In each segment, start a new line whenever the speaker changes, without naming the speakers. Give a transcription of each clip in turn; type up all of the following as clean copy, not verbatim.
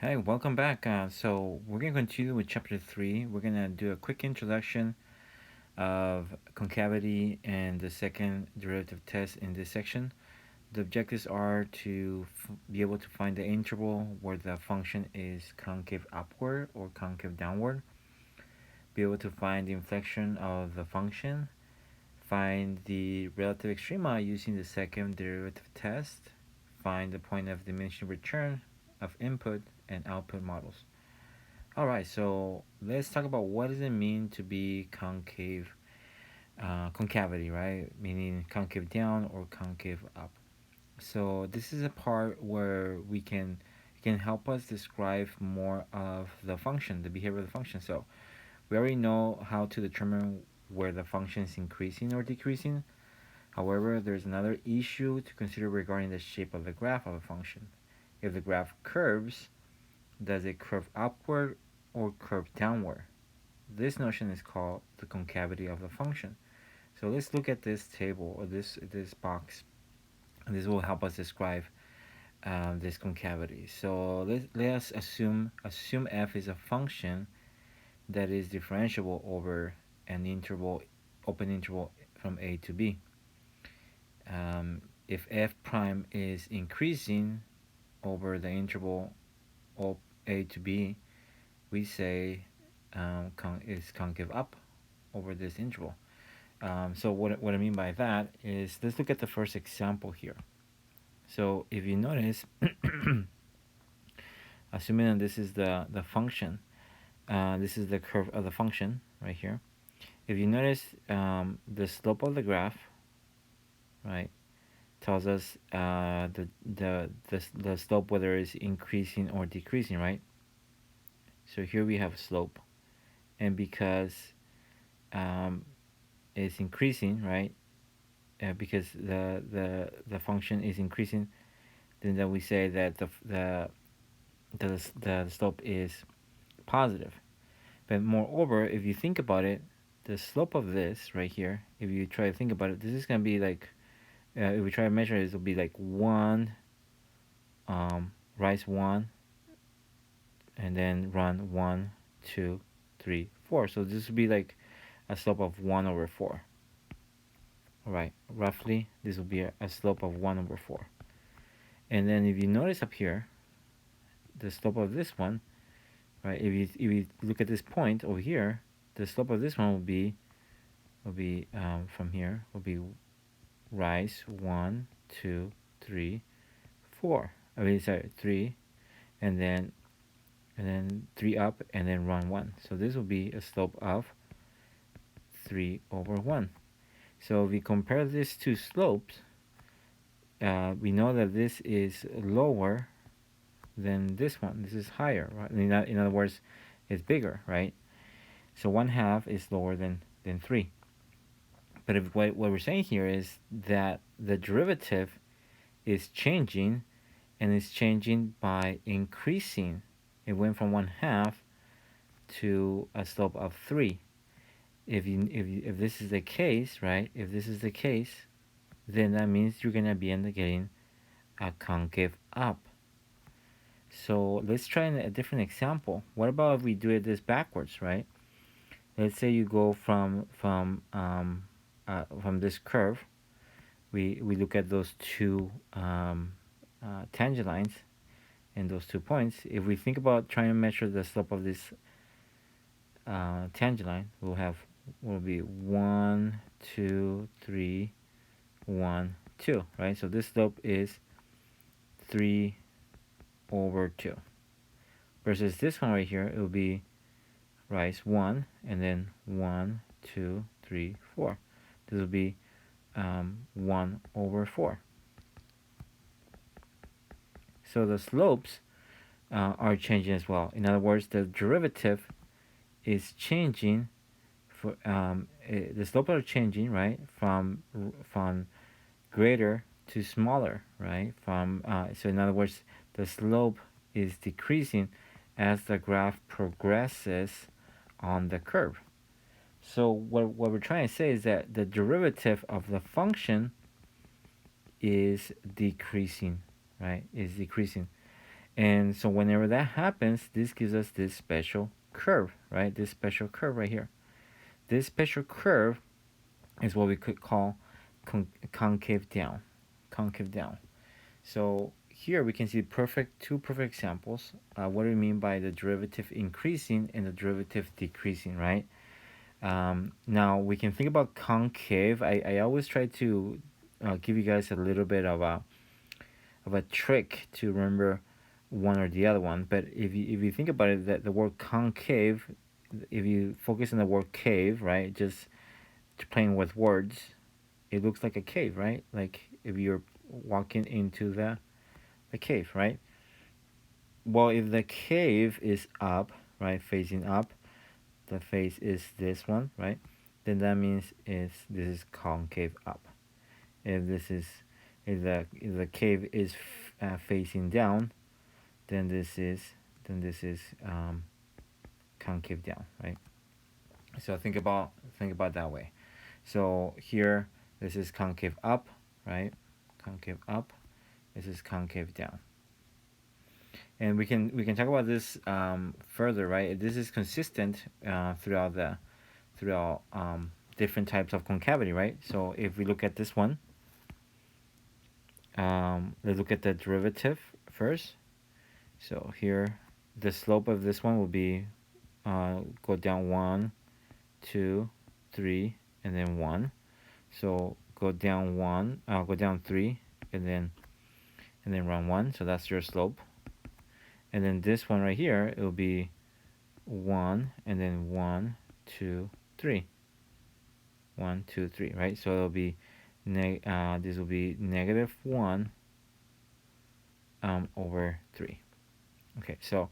Hey, welcome back. So we're gonna continue with chapter three. We're gonna do a quick introduction of concavity and the second derivative test in this section. The objectives are to be able to find the interval where the function is concave upward or concave downward, be able to find the inflection of the function, find the relative extrema using the second derivative test, find the point of diminishing return of input and output models. All right, so let's talk about what does it mean to be concavity, right? Meaning concave down or concave up. So this is a part where we can it can help us describe more of the function, the behavior of the function. So we already know how to determine where the function is increasing or decreasing. However, there's another issue to consider regarding the shape of the graph of a function. If the graph curves, does it curve upward or curve downward? This notion is called the concavity of the function. So let's look at this table or this box. And this will help us describe this concavity. So let's assume f is a function that is differentiable over an interval, open interval from a to b. If f prime is increasing over the interval of a to b, we say is concave up over this interval. So what I mean by that is, let's look at the first example here. So if you notice, assuming that this is the function, this is the curve of the function right here. If you notice, the slope of the graph, right, tells us the slope, whether it's increasing or decreasing, right? So here we have slope, and because it's increasing, right? Because the function is increasing, then we say that the slope is positive. But moreover, if you think about it, the slope of this right here, if you try to think about it, this is gonna be like, if we try to measure it, this will be like one, rise one, and then run one, two, three, four. So this would be like a slope of 1/4. All right, roughly this will be a slope of 1/4. And then if you notice up here, the slope of this one, right? If you look at this point over here, the slope of this one will be from here will be rise 1, 2, 3, 4. I mean, sorry, 3, and then 3 up, and then run 1. So this will be a slope of 3/1. So if we compare these two slopes, we know that this is lower than this one. This is higher, right? In other words, it's bigger, right? So 1/2 is lower than 3. But if what we're saying here is that the derivative is changing, and it's changing by increasing. It went from 1/2 to a slope of 3. If this is the case, right? If this is the case, then that means you're gonna be end up getting a concave up. So let's try a different example. What about if we do it this backwards, right? Let's say you go from this curve. We look at those two tangent lines and those 2 points. If we think about trying to measure the slope of this tangent line, will be 1, 2, 3, 1, 2, right? So this slope is 3/2. Versus this one right here, it will be rise 1, and then 1, 2, 3, 4. This will be 1/4. So the slopes are changing as well. In other words, the derivative is changing. The slopes are changing, right, from greater to smaller, right? So in other words, the slope is decreasing as the graph progresses on the curve. So what we're trying to say is that the derivative of the function is decreasing, right? Is decreasing. And so whenever that happens, this gives us this special curve, right? This special curve right here. This special curve is what we could call concave down. Concave down. So here we can see two perfect examples. What do we mean by the derivative increasing and the derivative decreasing, right? Now we can think about concave. I always try to give you guys a little bit of a trick to remember one or the other one. But if you think about it, that the word concave, if you focus on the word cave, right, just playing with words, it looks like a cave, right? Like if you're walking into the cave, right? Well, if the cave is up, right, facing up, the face is this one, right? Then that means this is concave up. If this is if the cave is facing down, then this is concave down, right? So think about that way. So here this is concave up, right? Concave up. This is concave down. And we can talk about this further, right? This is consistent throughout different types of concavity, right? So if we look at this one, let's look at the derivative first. So here, the slope of this one will be go down 1, 2, 3, and then 1. So go down 1, go down 3, and then run 1. So that's your slope. And then this one right here, it will be 1, and then 1, 2, 3. 1, 2, 3, right? So it'll be this will be negative 1 over 3. Okay, so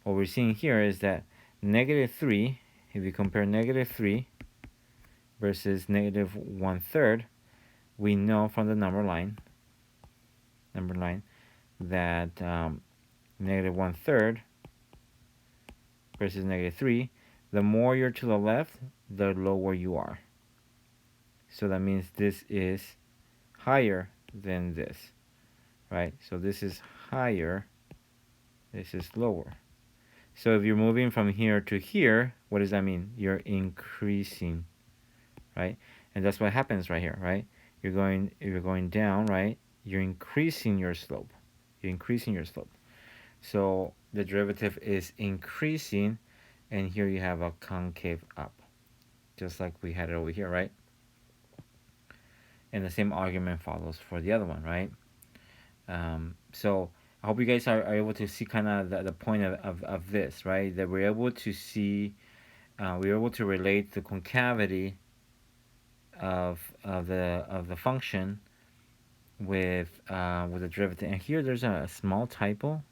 what we're seeing here is that negative 3, if you compare negative 3 versus negative 1/3, we know from the number line that negative 1/3 versus negative 3, the more you're to the left, the lower you are. So that means this is higher than this, right? So this is higher, this is lower. So if you're moving from here to here, what does that mean? You're increasing, right? And that's what happens right here, right? If you're going down, right? You're increasing your slope. You're increasing your slope. So the derivative is increasing, and here you have a concave up, just like we had it over here, right? And the same argument follows for the other one, right? So I hope you guys are able to see kind of the point of this, right? That we're able to see, we're able to relate the concavity of the function with the derivative. And here there's a small typo.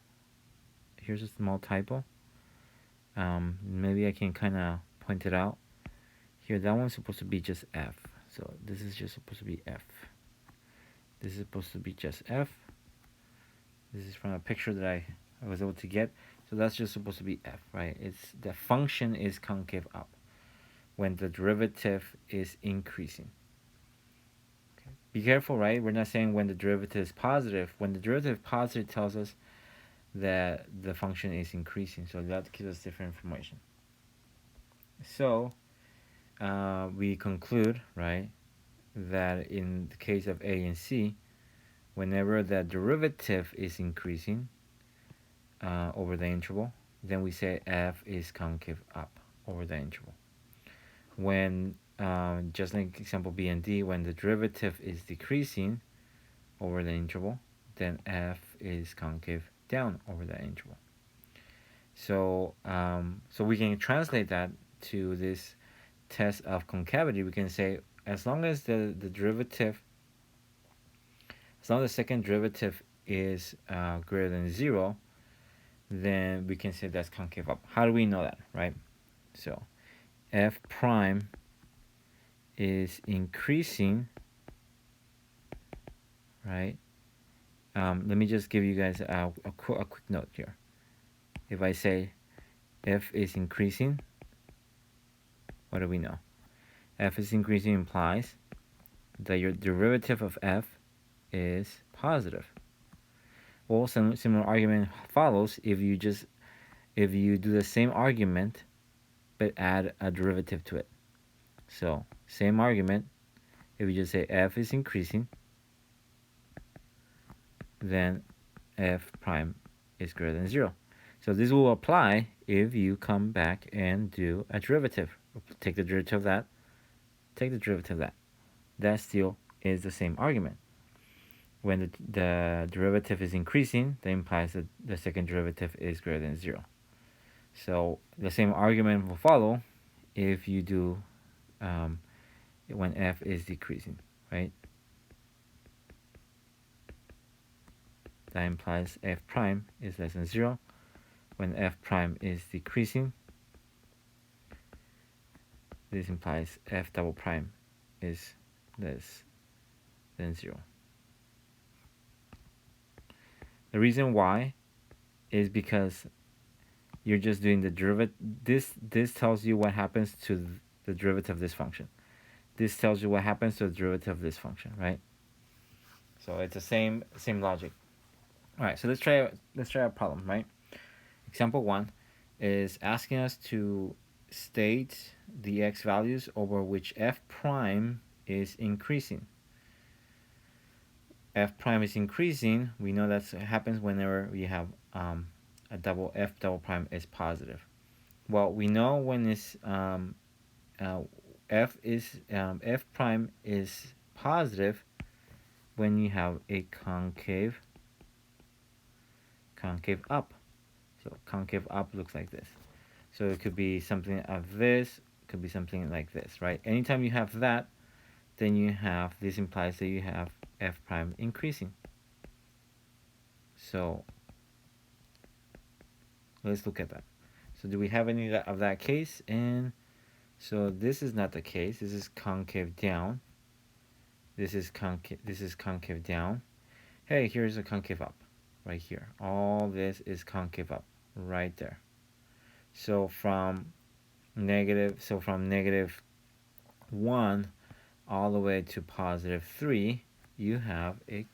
Here's a small typo. Maybe I can kind of point it out. Here, that one's supposed to be just F. So this is just supposed to be F. This is supposed to be just F. This is from a picture that I was able to get. So that's just supposed to be F, right? It's the function is concave up when the derivative is increasing. Okay. Be careful, right? We're not saying when the derivative is positive. When the derivative is positive, it tells us that the function is increasing. So that gives us different information. So we conclude, right, that in the case of A and C, whenever the derivative is increasing over the interval, then we say f is concave up over the interval. When, just like example B and D, when the derivative is decreasing over the interval, then f is concave down over the interval. So, so we can translate that to this test of concavity. We can say as long as the derivative, as long as the second derivative is greater than 0, then we can say that's concave up. How do we know that, right? So f prime is increasing, right? Let me just give you guys a quick note here. If I say f is increasing, what do we know? F is increasing implies that your derivative of f is positive. Well, some similar argument follows if you do the same argument but add a derivative to it. So same argument, if you just say f is increasing, then f prime is greater than 0. So this will apply if you come back and do a derivative. Take the derivative of that, take the derivative of that. That still is the same argument. When the derivative is increasing, that implies that the second derivative is greater than 0. So the same argument will follow if you do when f is decreasing, right? That implies f prime is less than 0. When f prime is decreasing, this implies f double prime is less than 0. The reason why is because you're just doing the derivative. This tells you what happens to the derivative of this function. This tells you what happens to the derivative of this function, right? So it's the same logic. All right, so let's try a problem, right? Example 1 is asking us to state the x values over which f prime is increasing. F prime is increasing. We know that happens whenever we have a double f double prime is positive. Well, we know when it's f prime is positive when you have a concave up. So concave up looks like this. So it could be something of this, could be something like this, right? Anytime you have that, then you have, this implies that you have f prime increasing. So let's look at that. So do we have any of that case? And so this is not the case. This is concave down. This is concave down. Hey, here's a concave up right here. All this is concave up right there. So from negative 1 all the way to positive 3, you have a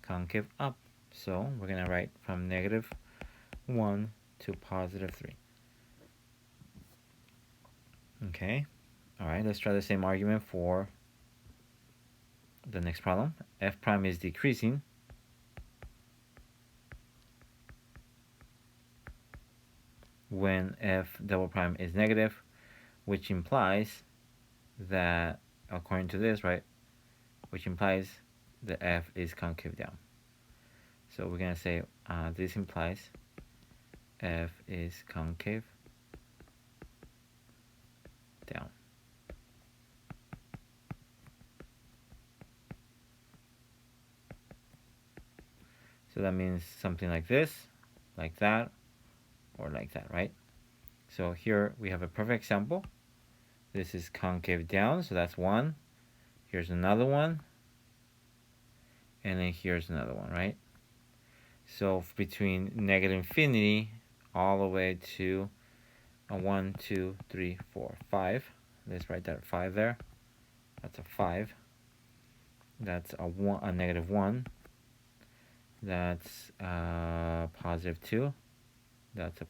concave up. So we're going to write from negative 1 to positive 3. Okay. All right, let's try the same argument for the next problem. F prime is decreasing when f double prime is negative, which implies that, according to this, right, which implies that f is concave down. So we're going to say this implies f is concave down. So that means something like this, like that, or like that, right? So here we have a perfect example. This is concave down, so that's one. Here's another one. And then here's another one, right? So between negative infinity all the way to a 1, 2, 3, 4, 5. Let's write that 5 there. That's a 5. That's a negative 1. That's positive 2. That's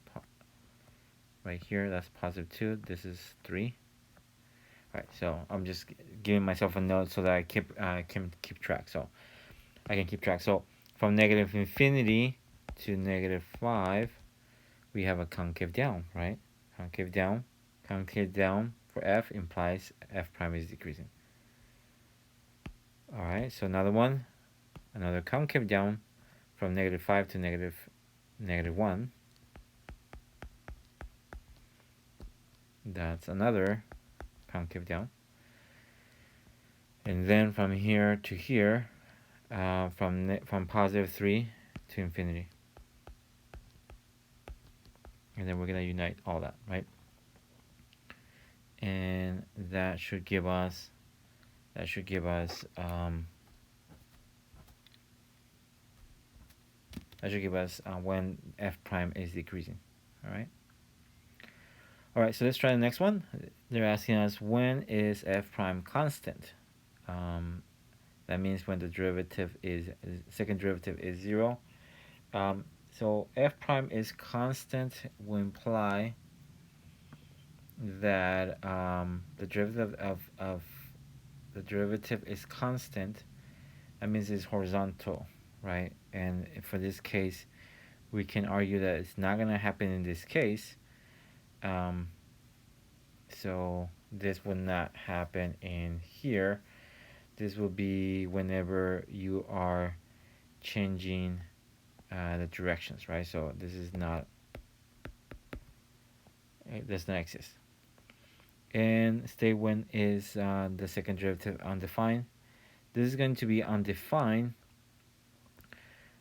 right here. That's positive 2. This is 3. All right. So I'm just giving myself a note so that I can keep track. So I can keep track. So from negative infinity to negative 5, we have a concave down, right? Concave down. Concave down for f implies f prime is decreasing. All right. So another one, another concave down from negative 5 to negative 1. That's another concave down. And then from here to here, from positive 3 to infinity. And then we're going to unite all that, right? And that should give us when f prime is decreasing. All right, so let's try the next one. They're asking us, when is f prime constant? That means when the second derivative is 0. So f prime is constant will imply that the derivative of the derivative is constant. That means it's horizontal, right? And for this case, we can argue that it's not going to happen in this case. Um, so this will not happen in here. This will be whenever you are changing the directions, right? So this is not, it does not exist. And state when is the second derivative undefined. This is going to be undefined.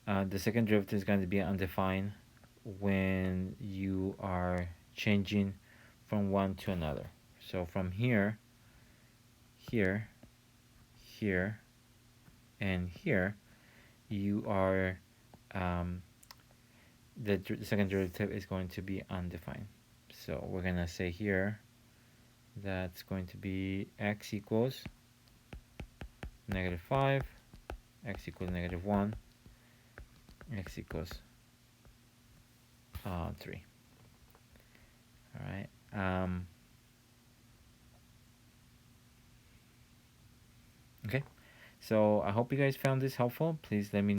The second derivative is going to be undefined when you are changing from one to another. So from here, here, here, and here, you are the second derivative is going to be undefined. So we're gonna say here that's going to be x equals -5, x equals -1, x equals 3. All right. Okay. So I hope you guys found this helpful. Please let me